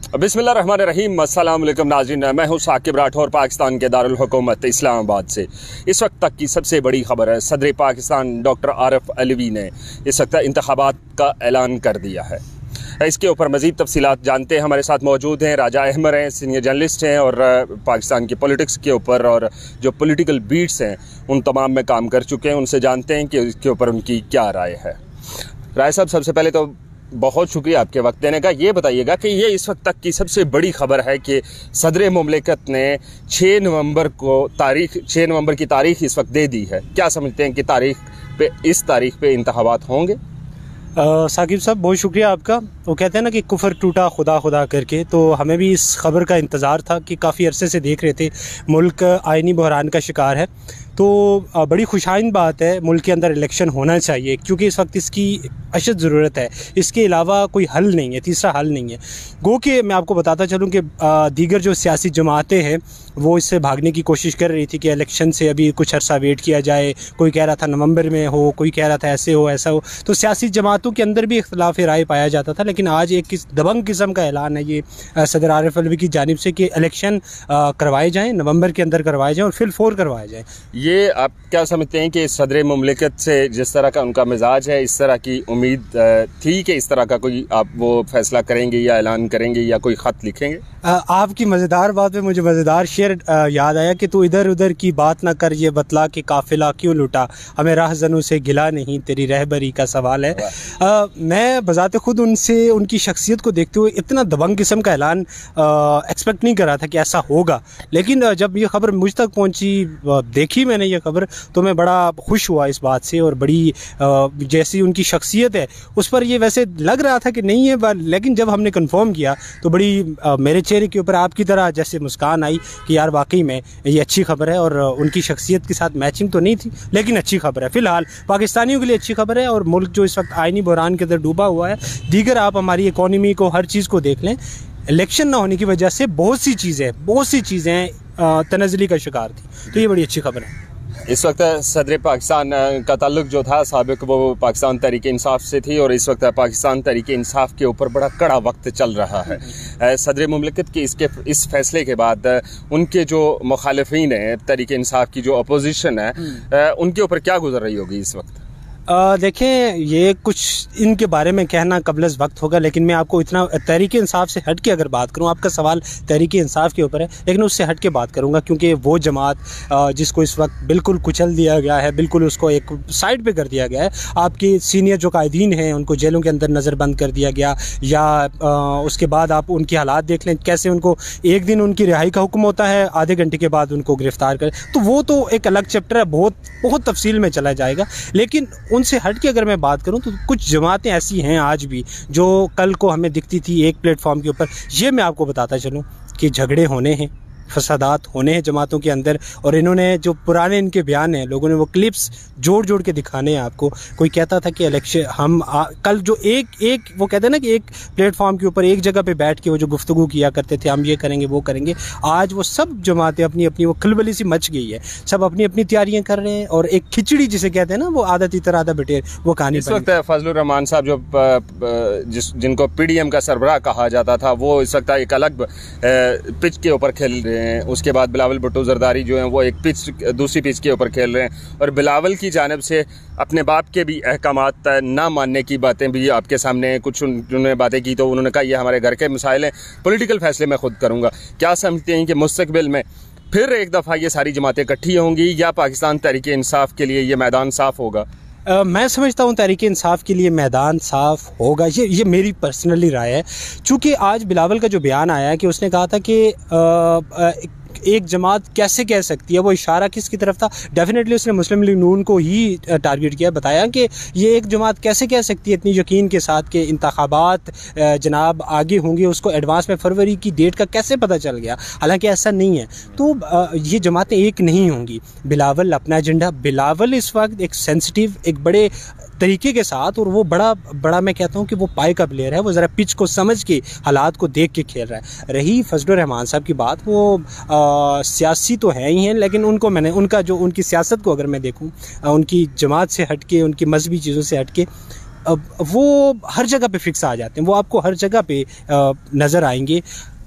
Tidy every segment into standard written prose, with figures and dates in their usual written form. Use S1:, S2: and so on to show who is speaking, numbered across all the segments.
S1: बिस्मिल्लाहिर्रहमानिर्रहीम। अस्सलाम वालेकुम नाज़रीन, मैं हूँ साकिब राठौर पाकिस्तान के दारुल हुकूमत इस्लामाबाद से। इस वक्त तक की सबसे बड़ी खबर है, सदर पाकिस्तान डॉक्टर आरिफ अलवी ने इस वक्त इंतखाबात का ऐलान कर दिया है। इसके ऊपर मज़ीद तफसीलात जानते हैं। हमारे साथ मौजूद हैं राजा अहमर हैं, सीनियर जर्नलिस्ट हैं और पाकिस्तान की पॉलिटिक्स के ऊपर और जो पॉलिटिकल बीट्स हैं उन तमाम में काम कर चुके हैं। उनसे जानते हैं कि इसके ऊपर उनकी क्या राय है। राय साहब, सबसे पहले तो बहुत शुक्रिया आपके वक्त देने का। ये बताइएगा कि ये इस वक्त तक की सबसे बड़ी खबर है कि सदर मुमलिकत ने 6 नवंबर की तारीख इस वक्त दे दी है। क्या समझते हैं कि इस तारीख पे इंतखाबात होंगे?
S2: साकिब साहब, बहुत शुक्रिया आपका। वो कहते हैं ना कि कुफर टूटा खुदा खुदा करके, तो हमें भी इस खबर का इंतज़ार था कि काफ़ी अरसे से देख रहे थे। मुल्क आइनी बहरान का शिकार है, तो बड़ी खुशाइन बात है। मुल्क के अंदर इलेक्शन होना चाहिए क्योंकि इस वक्त इसकी अशद ज़रूरत है। इसके अलावा कोई हल नहीं है, तीसरा हल नहीं है। गो कि मैं आपको बताता चलूँ कि दीगर जो सियासी जमातें हैं वो इससे भागने की कोशिश कर रही थी कि इलेक्शन से अभी कुछ अरसा वेट किया जाए। कोई कह रहा था नवंबर में हो, कोई कह रहा था ऐसे हो ऐसा हो। तो सियासी जमातों के अंदर भी इख्तलाफ राय पाया जाता था। लेकिन आज एक दबंग किस्म का ऐलान है ये सदर आरिफ अलवी की जानिब से कि इलेक्शन करवाए जाएँ, नवंबर के अंदर करवाए जाएँ और फिल 4 करवाए जाएँ।
S1: ये आप क्या समझते हैं कि सदर मुमलिकत से जिस तरह का उनका मिजाज है, इस तरह की उम्मीद थी कि इस तरह का कोई आप वो फैसला करेंगे या ऐलान करेंगे या कोई ख़त लिखेंगे?
S2: आपकी मज़ेदार बात में मुझे मज़ेदार शेर याद आया कि तू इधर उधर की बात ना कर, ये बतला कि काफिला क्यों लुटा, हमें राहज़नों से गिला नहीं, तेरी रहबरी का सवाल है। मैं बजाते खुद उनसे उनकी शख्सियत को देखते हुए इतना दबंग किस्म का ऐलान एक्सपेक्ट नहीं कर रहा था कि ऐसा होगा। लेकिन जब ये खबर मुझ तक पहुंची, देखी मैंने ये खबर, तो मैं बड़ा खुश हुआ इस बात से। और बड़ी जैसी उनकी शख्सियत है उस पर ये वैसे लग रहा था कि नहीं है, लेकिन जब हमने कंफर्म किया तो बड़ी मेरे चेहरे के ऊपर आपकी तरह जैसे मुस्कान आई कि यार वाकई में ये अच्छी खबर है। और उनकी शख्सियत के साथ मैचिंग तो नहीं थी, लेकिन अच्छी खबर है। फिलहाल पाकिस्तानियों के लिए अच्छी खबर है। और मुल्क जो इस वक्त आइनी बहरान के अंदर डूबा हुआ है, दीगर आप हमारी इकॉनमी को, हर चीज़ को देख लें, इलेक्शन ना होने की वजह से बहुत सी चीज़ें तनज़्ज़ुली का शिकार थी। तो ये बड़ी अच्छी खबर है।
S1: इस वक्त सदर पाकिस्तान का ताल्लुक जो था साबिक, वो पाकिस्तान तहरीक इंसाफ से थी और इस वक्त पाकिस्तान तहरीक इंसाफ के ऊपर बड़ा कड़ा वक्त चल रहा है। सदर मुमलिकत के इस फैसले के बाद उनके जो मुखालिफिन हैं, तहरीक इंसाफ की जो अपोजिशन है, उनके ऊपर क्या गुजर रही होगी इस वक्त?
S2: देखें, ये कुछ इनके बारे में कहना कबलज़ वक्त होगा, लेकिन मैं आपको इतना तहरीक इंसाफ से हट के अगर बात करूं, आपका सवाल तहरीक इंसाफ के ऊपर है, लेकिन उससे हट के बात करूंगा क्योंकि वो जमात जिसको इस वक्त बिल्कुल कुचल दिया गया है, बिल्कुल उसको एक साइड पे कर दिया गया है। आपके सीनियर जो कायदीन हैं उनको जेलों के अंदर नज़रबंद कर दिया गया, या उसके बाद आप उनकी हालात देख लें कैसे उनको एक दिन उनकी रिहाई का हुक्म होता है, आधे घंटे के बाद उनको गिरफ्तार कर। तो वो तो एक अलग चैप्टर है, बहुत तफसील में चला जाएगा। लेकिन उनसे हट के अगर मैं बात करूं तो कुछ जमातें ऐसी हैं आज भी जो कल को हमें दिखती थी एक प्लेटफॉर्म के ऊपर। ये मैं आपको बताता चलूं कि झगड़े होने हैं, फसादात होने हैं जमातों के अंदर, और इन्होंने जो पुराने इनके बयान हैं, लोगों ने वो क्लिप्स जोड़ के दिखाने हैं आपको। कोई कहता था कि इलेक्शन कल जो एक वो कहते हैं ना कि एक प्लेटफॉर्म के ऊपर एक जगह पे बैठ के वो जो गुफ्तगू किया करते थे, हम ये करेंगे वो करेंगे, आज वो सब जमातें अपनी अपनी, वो खलबली सी मच गई है, सब अपनी अपनी तैयारियां कर रहे हैं। और एक खिचड़ी जिसे कहते हैं ना, वो आधा तीतर आधा बटेर, वो कहानी।
S1: इस वक्त फजलुर रहमान साहब जिनको PDM का सरबराह कहा जाता था, वो इस वक्त एक अलग पिच के ऊपर खेल रहे हैं। उसके बाद बिलावल भुट्टो जरदारी जो हैं वो एक दूसरी पिच के ऊपर खेल रहे हैं। और बिलावल की जानिब से अपने बाप के भी अहकामात ना मानने की बातें भी आपके सामने कुछ उन्होंने बातें की, तो उन्होंने कहा ये हमारे घर के मसाइल हैं, पॉलिटिकल फैसले मैं खुद करूँगा। क्या समझते हैं कि मुस्तकबिल में फिर एक दफ़ा ये सारी जमातें इकट्ठी होंगी या पाकिस्तान तहरीक इंसाफ के लिए ये मैदान साफ़ होगा?
S2: मैं समझता हूँ तहरीक इंसाफ के लिए मैदान साफ़ होगा। ये मेरी पर्सनली राय है। चूँकि आज बिलावल का जो बयान आया है कि उसने कहा था कि एक जमात कैसे कह सकती है, वो इशारा किसकी तरफ था? डेफिनेटली उसने मुस्लिम लीग नून को ही टारगेट किया। बताया कि ये एक जमात कैसे कह सकती है इतनी यकीन के साथ कि इंतखाबात जनाब आगे होंगे, उसको एडवांस में फरवरी की डेट का कैसे पता चल गया? हालांकि ऐसा नहीं है। तो ये जमातें एक नहीं होंगी। बिलावल अपना एजेंडा, बिलावल इस वक्त एक सेंसिटिव, एक बड़े तरीके के साथ, और वो बड़ा मैं कहता हूँ कि वो पाई का प्लेयर है। वो ज़रा पिच को समझ के, हालात को देख के खेल रहा है। रही फजलुर रहमान साहब की बात, वो सियासी तो है ही हैं, लेकिन उनकी सियासत को अगर मैं देखूँ, उनकी जमात से हट के, उनकी मजहबी चीज़ों से हट के, वो हर जगह पे फिक्स आ जाते हैं, वो आपको हर जगह पे नज़र आएंगे।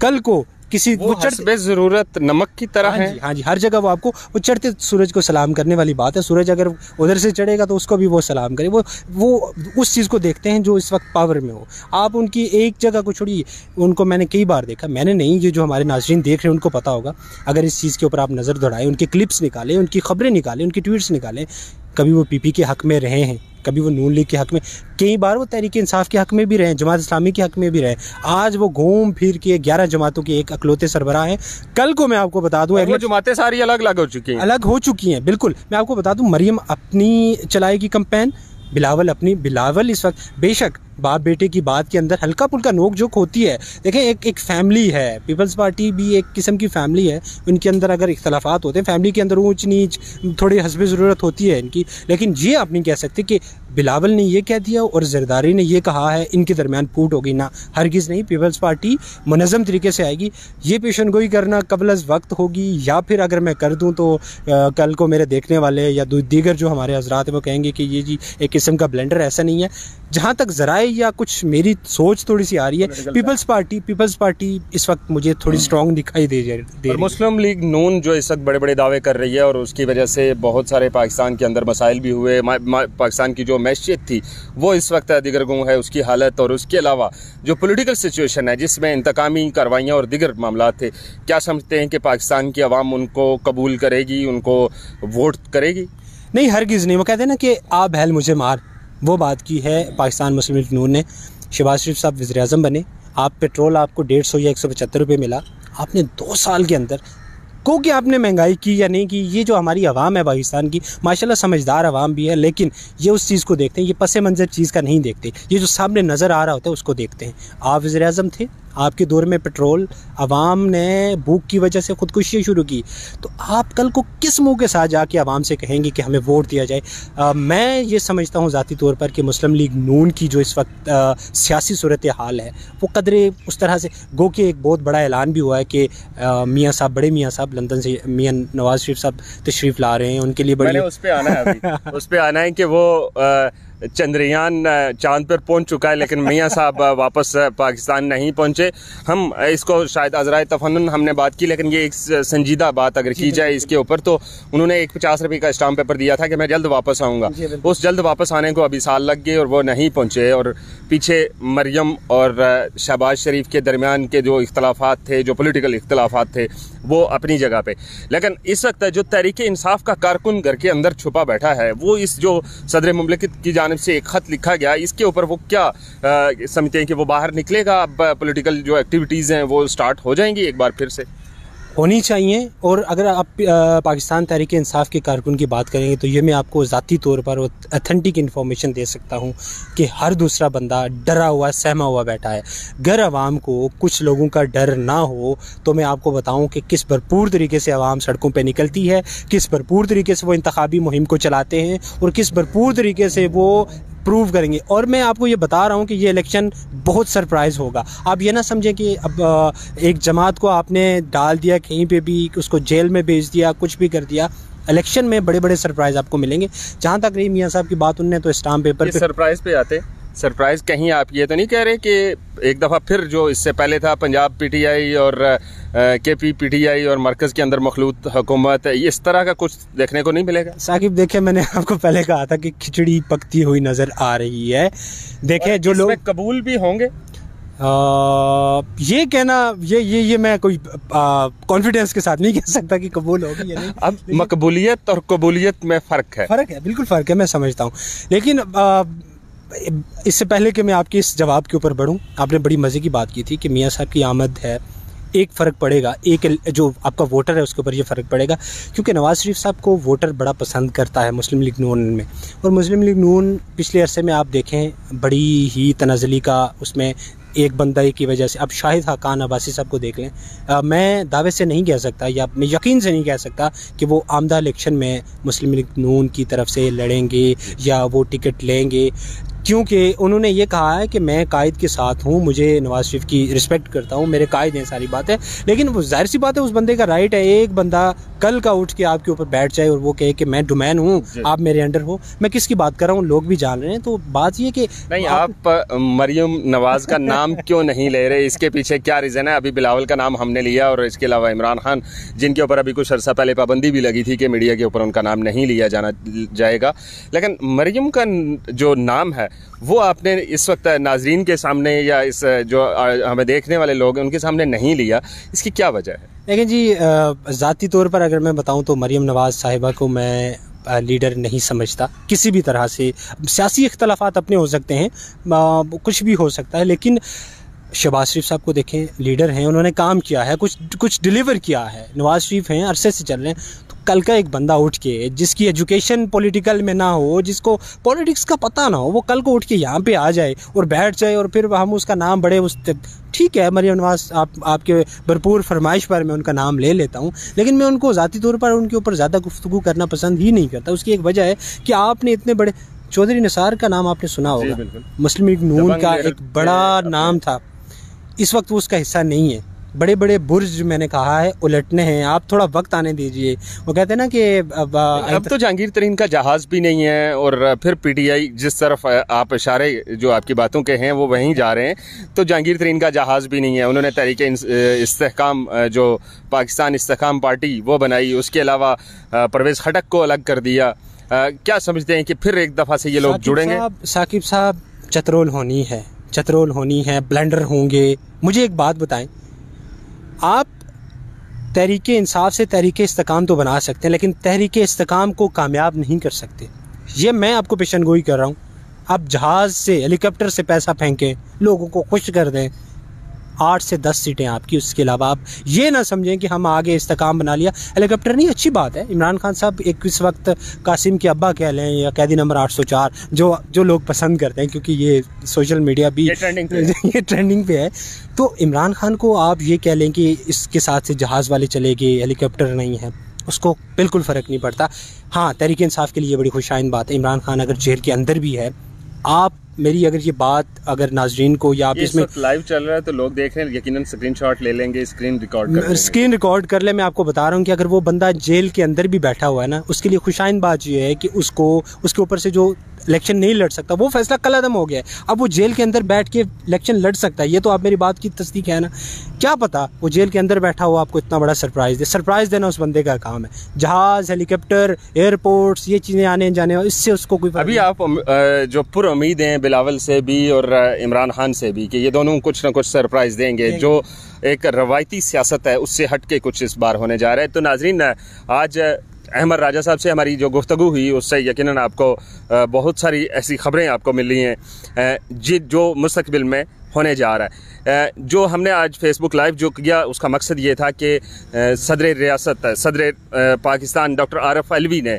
S2: कल को किसी
S1: वो हस्बे ज़रूरत नमक की तरह है।
S2: हाँ जी, हर जगह वो चढ़ते सूरज को सलाम करने वाली बात है। सूरज अगर उधर से चढ़ेगा तो उसको भी वो सलाम करे। वो उस चीज़ को देखते हैं जो इस वक्त पावर में हो। आप उनकी एक जगह को छोड़िए, उनको मैंने कई बार देखा, मैंने नहीं, ये जो हमारे नाज़रीन देख रहे हैं उनको पता होगा। अगर इस चीज़ के ऊपर आप नज़र दौड़ाएं, उनके क्लिप्स निकालें, उनकी खबरें निकालें, उनकी ट्वीट्स निकालें, कभी वो पीपी के हक़ में रहे हैं, कभी वो नून लीग के हक़ में, कई बार वो तहरीक इंसाफ के हक़ में भी रहे, जमात इस्लामी के हक़ में भी रहे। आज वो घूम फिर के 11 जमातों के एक अकलौते सरबराह हैं। कल को मैं आपको बता दूं,
S1: वो जमातें सारी अलग अलग हो चुकी हैं,
S2: अलग हो चुकी हैं, बिल्कुल। मैं आपको बता दूं, मरियम अपनी चलाएगी कैंपेन, बिलावल इस वक्त, बेशक बाप बेटे की बात के अंदर हल्का पुल्का नोक झोंक होती है। देखें, एक फैमिली है, पीपल्स पार्टी भी एक किस्म की फैमिली है। उनके अंदर अगर इख्तलाफात होते हैं, फैमिली के अंदर ऊंच नीच थोड़ी हस्बे ज़रूरत होती है इनकी, लेकिन ये आप नहीं कह सकते कि बिलावल ने ये कह दिया और जरदारी ने ये कहा है, इनके दरमियान फूट होगी ना, हरगिज़ नहीं। पीपल्स पार्टी मुनज़्ज़म तरीके से आएगी। ये पेशन गोई करना कबल अज़ वक्त होगी, या फिर अगर मैं कर दूँ तो कल को मेरे देखने वाले या दीगर जो हमारे हज़रात हैं वो कहेंगे कि ये जी एक किस्म का ब्लेंडर। ऐसा नहीं है। जहाँ तक ज़राए या कुछ मेरी सोच थोड़ी सी आ रही है, पीपल्स पार्टी इस वक्त मुझे थोड़ी स्ट्रॉन्ग दिखाई दे रही है।
S1: मुस्लिम लीग नून जो इस वक्त बड़े बड़े दावे कर रही है और उसकी वजह से बहुत सारे पाकिस्तान के अंदर मसाइल भी हुए। पाकिस्तान की जो मैशियत थी वो इस वक्त दिगर गूं है, उसकी हालत, और उसके अलावा जो पॉलिटिकल सिचुएशन है जिसमें इंतकामी कार्रवाइयाँ और दिगर मामला थे, क्या समझते हैं कि पाकिस्तान की आवाम उनको कबूल करेगी, उनको वोट करेगी?
S2: नहीं, हरगिज़ नहीं। वो कहते हैं ना कि आप बहल मुझे मार, वो बात की है पाकिस्तान मुस्लिम लीग नून ने। शहबाज शरीफ साहब वज़ीर आज़म बने, आप पेट्रोल आपको 150 या 175 रुपये मिला, आपने 2 साल के अंदर को कि आपने महंगाई की या नहीं की। ये जो हमारी आवाम है पाकिस्तान की, माशाल्लाह समझदार आवाम भी है, लेकिन ये उस चीज़ को देखते हैं, ये पस मंज़र चीज़ का नहीं देखते, ये जो सामने नज़र आ रहा होता है उसको देखते हैं। आप वज़ीर आज़म थे, आपके दौर में पेट्रोल, आवाम ने भूख की वजह से ख़ुदकुशी शुरू की, तो आप कल को किस मुँह के साथ जाके आवाम से कहेंगे कि हमें वोट दिया जाए? मैं ये समझता हूँ ज़ाती तौर पर कि मुस्लिम लीग नून की जो इस वक्त सियासी सूरत हाल है वो कदरे उस तरह से, गो के एक बहुत बड़ा ऐलान भी हुआ है कि मियाँ साहब, बड़े मियाँ साहब लंदन से मियाँ नवाज शरीफ साहब तशरीफ़ ला रहे हैं, उनके लिए बड़ी,
S1: उस पर आना है अभी उस पर आना है कि वो चंद्रयान चांद पर पहुंच चुका है, लेकिन मियाँ साहब वापस पाकिस्तान नहीं पहुंचे। हम इसको शायद अज़राए तफन्नुन हमने बात की, लेकिन ये एक संजीदा बात अगर की जाए इसके ऊपर, तो उन्होंने एक 50 रुपये का स्टाम्प पेपर दिया था कि मैं जल्द वापस आऊँगा। उस जल्द वापस आने को अभी साल लग गए और वो नहीं पहुँचे। और पीछे मरियम और शहबाज शरीफ के दरमियान के जो इख्तलाफात थे, जो पोलिटिकल इख्तलाफात थे, वो अपनी जगह पे, लेकिन इस वक्त जो तहरीक इंसाफ का कारकुन घर के अंदर छुपा बैठा है, वो इस जो सदर मुमलिकत की जानिब से एक ख़त लिखा गया, इसके ऊपर वो क्या समझते हैं कि वो बाहर निकलेगा? अब पॉलिटिकल जो एक्टिविटीज़ हैं वो स्टार्ट हो जाएंगी एक बार फिर से?
S2: होनी चाहिए। और अगर आप पाकिस्तान तहरीक इंसाफ के कारकुन की बात करेंगे तो ये मैं आपको ज़ाती तौर पर ऑथेंटिक इन्फॉर्मेशन दे सकता हूँ कि हर दूसरा बंदा डरा हुआ, सहमा हुआ बैठा है। अगर आवाम को कुछ लोगों का डर ना हो तो मैं आपको बताऊँ कि किस भरपूर तरीके से आवाम सड़कों पर निकलती है, किस भरपूर तरीके से वो इंतखाबी मुहिम को चलाते हैं और किस भरपूर तरीके से वो प्रूव करेंगे। और मैं आपको ये बता रहा हूँ कि ये इलेक्शन बहुत सरप्राइज़ होगा। आप ये ना समझें कि अब एक जमात को आपने डाल दिया कहीं पे भी, उसको जेल में भेज दिया, कुछ भी कर दिया। इलेक्शन में बड़े बड़े सरप्राइज़ आपको मिलेंगे। जहाँ तक रही मियाँ साहब की बात, उनने तो स्टाम्प पेपर पे
S1: सरप्राइज़ पे आते, सरप्राइज़ कहीं आप ये तो नहीं कह रहे कि एक दफ़ा फिर जो इससे पहले था पंजाब PTI और KP PTI और मरकज़ के अंदर मखलूत हुकूमत, इस तरह का कुछ देखने को नहीं मिलेगा? साकिब
S2: देखिए, मैंने आपको पहले कहा था कि खिचड़ी पकती हुई नज़र आ रही है। देखें, जो लोग
S1: कबूल भी होंगे,
S2: ये कहना, ये मैं कोई कॉन्फिडेंस के साथ नहीं कह सकता कि कबूल होगी या नहीं।
S1: अब मकबूलियत और कबूलियत में फ़र्क है,
S2: बिल्कुल फ़र्क है, मैं समझता हूँ। लेकिन इससे पहले कि मैं आपके इस जवाब के ऊपर बढ़ूँ, आपने बड़ी मज़े की बात की थी कि मियाँ साहब की आमद है, एक फ़र्क पड़ेगा, एक जो आपका वोटर है उसके ऊपर ये फ़र्क पड़ेगा, क्योंकि नवाज़ शरीफ साहब को वोटर बड़ा पसंद करता है मुस्लिम लीग नून में। और मुस्लिम लीग नून पिछले अरसे में आप देखें बड़ी ही तनाज़ली का, उसमें एक बंदे की वजह से, अब शाहिद खान अब्बासी साहब को देख लें, मैं दावे से नहीं कह सकता या मैं यकीन से नहीं कह सकता कि वो आमदा इलेक्शन में मुस्लिम लीग नून की तरफ से लड़ेंगे या वो टिकट लेंगे, क्योंकि उन्होंने ये कहा है कि मैं कायद के साथ हूँ, मुझे नवाज शरीफ की रिस्पेक्ट करता हूँ, मेरे कायद हैं, सारी बात है। लेकिन वो जाहिर सी बात है, उस बंदे का राइट है, एक बंदा कल का उठ के आपके ऊपर बैठ जाए और वो कहे कि मैं डोमेन हूँ, आप मेरे अंडर हो, मैं किसकी बात कर रहा हूँ, लोग भी जान रहे हैं। तो बात ये कि
S1: नहीं, आप मरियम नवाज का नाम क्यों नहीं ले रहे, इसके पीछे क्या रीज़न है? अभी बिलावल का नाम हमने लिया और इसके अलावा इमरान खान, जिनके ऊपर अभी कुछ अर्सा पहले पाबंदी भी लगी थी कि मीडिया के ऊपर उनका नाम नहीं लिया जाएगा, लेकिन मरियम का जो नाम है वो आपने इस वक्त नाजरीन के सामने या इस जो हमें देखने वाले लोग हैं उनके सामने नहीं लिया, इसकी क्या वजह है?
S2: लेकिन जी ज़ाती तौर पर अगर मैं बताऊं तो मरियम नवाज़ साहिबा को मैं लीडर नहीं समझता किसी भी तरह से। सियासी इख्तलाफात अपने हो सकते हैं, कुछ भी हो सकता है, लेकिन शहबाज शरीफ साहब को देखें, लीडर हैं, उन्होंने काम किया है, कुछ डिलीवर किया है। नवाज शरीफ हैं, अरसे से चल रहे हैं। तो कल का एक बंदा उठ के जिसकी एजुकेशन पॉलिटिकल में ना हो, जिसको पॉलिटिक्स का पता ना हो, वो कल को उठ के यहाँ पे आ जाए और बैठ जाए और फिर हम उसका नाम बड़े ठीक है, मरियम नवाज आपके भरपूर फरमाइश पर मैं उनका नाम ले लेता हूँ, लेकिन मैं उनको ज़ाती तौर पर उनके ऊपर ज़्यादा गुफ्तगू करना पसंद ही नहीं करता। उसकी एक वजह है कि आपने इतने बड़े चौधरी निसार का नाम आपने सुना होगा, मुस्लिम लीग नून का एक बड़ा नाम था, इस वक्त वो उसका हिस्सा नहीं है। बड़े बड़े बुर्ज मैंने कहा है उलटने हैं, आप थोड़ा वक्त आने दीजिए। वो कहते हैं ना कि
S1: अब तो जहांगीर तरीन का जहाज़ भी नहीं है और फिर पीटीआई जिस तरफ आप इशारे जो आपकी बातों के हैं वो वहीं जा रहे हैं, तो जहांगीर तरीन का जहाज़ भी नहीं है। उन्होंने तहरीक इस्तेहकाम जो पाकिस्तान इस्तेहकाम पार्टी वो बनाई, उसके अलावा परवेज़ खटक को अलग कर दिया। क्या समझते हैं कि फिर एक दफ़ा से ये लोग जुड़ेंगे?
S2: साकिब साहब, चतरोल होनी है, ब्लेंडर होंगे। मुझे एक बात बताएं, आप तहरीक इंसाफ से तहरीक इस्तेकाम तो बना सकते हैं, लेकिन तहरीक इस्तेकाम को कामयाब नहीं कर सकते। ये मैं आपको पेशनगोई कर रहा हूँ। आप जहाज़ से, हेलीकॉप्टर से पैसा फेंकें, लोगों को खुश कर दें, 8 से 10 सीटें आपकी, उसके अलावा आप ये ना समझें कि हम आगे इस्तेकाम बना लिया। हेलीकॉप्टर नहीं, अच्छी बात है। इमरान खान साहब एक इस वक्त कासिम के अब्बा कह लें या कैदी नंबर 804 जो लोग पसंद करते हैं, क्योंकि ये सोशल मीडिया भी ये ट्रेंडिंग पे है। तो इमरान खान को आप ये कह लें कि इसके साथ से जहाज़ वाले चले गए, हेलीकॉप्टर नहीं है, उसको बिल्कुल फ़र्क नहीं पड़ता। हाँ, तहरीक इंसाफ के लिए बड़ी खुशाइन बात है, इमरान खान अगर जेल के अंदर भी है, आप मेरी अगर ये बात अगर नाजरीन को या आप इसमें
S1: लाइव चल रहा है तो लोग देख रहे हैं, यकीनन स्क्रीनशॉट ले लेंगे, स्क्रीन रिकॉर्ड
S2: कर ले। मैं आपको बता रहा हूँ कि अगर वो बंदा जेल के अंदर भी बैठा हुआ है ना, उसके लिए खुशाइन बात ये है कि उसके ऊपर से जो इलेक्शन नहीं लड़ सकता, वो फैसला कल अदम हो गया है। अब वो जेल के अंदर बैठ के इलेक्शन लड़ सकता है, ये तो आप मेरी बात की तस्दीक है ना। क्या पता वो जेल के अंदर बैठा हो आपको इतना बड़ा सरप्राइज देना उस बंदे का काम है। जहाज़, हेलीकॉप्टर, एयरपोर्ट्स, ये चीज़ें आने जाने, इससे उसको कोई
S1: अभी आप जो पुर उम्मीद हैं बिलावल से भी और इमरान खान से भी कि ये दोनों कुछ ना कुछ सरप्राइज देंगे, जो एक रवायती सियासत है उससे हट के कुछ इस बार होने जा रहा है। तो नाजरीन, आज अहमद राजा साहब से हमारी जो गुफ्तगू हुई उससे यकीनन आपको बहुत सारी ऐसी खबरें आपको मिल रही हैं जो मुस्तकबिल में होने जा रहा है। जो हमने आज फेसबुक लाइव जो किया उसका मकसद ये था कि सदर पाकिस्तान डॉक्टर आरफ अलवी ने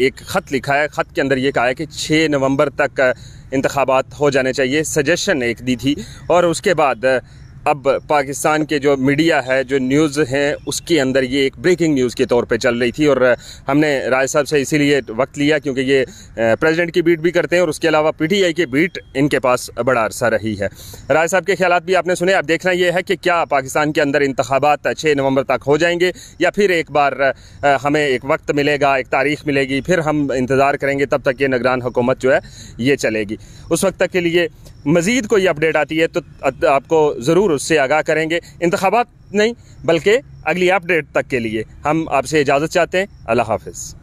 S1: एक ख़त लिखा है। ख़त के अंदर ये कहा है कि 6 नवंबर तक इंतखाबात हो जाने चाहिए, सजेशन एक दी थी। और उसके बाद अब पाकिस्तान के जो मीडिया है, जो न्यूज़ हैं, उसके अंदर ये एक ब्रेकिंग न्यूज़ के तौर पे चल रही थी। और हमने राय साहब से इसीलिए वक्त लिया क्योंकि ये प्रेसिडेंट की बीट भी करते हैं और उसके अलावा पीटीआई की बीट इनके पास बड़ा अरसा रही है। राय साहब के ख्यालात भी आपने सुने। अब देखना ये है कि क्या पाकिस्तान के अंदर इंतखाबात 6 नवंबर तक हो जाएंगे या फिर एक बार हमें एक वक्त मिलेगा, एक तारीख मिलेगी, फिर हम इंतज़ार करेंगे, तब तक ये निगरान हुकूमत जो है ये चलेगी। उस वक्त तक के लिए मज़ीद कोई अपडेट आती है तो आपको ज़रूर उससे आगाह करेंगे। इंतखाबात नहीं बल्कि अगली अपडेट तक के लिए हम आपसे इजाज़त चाहते हैं। अल्लाह हाफ़िज़।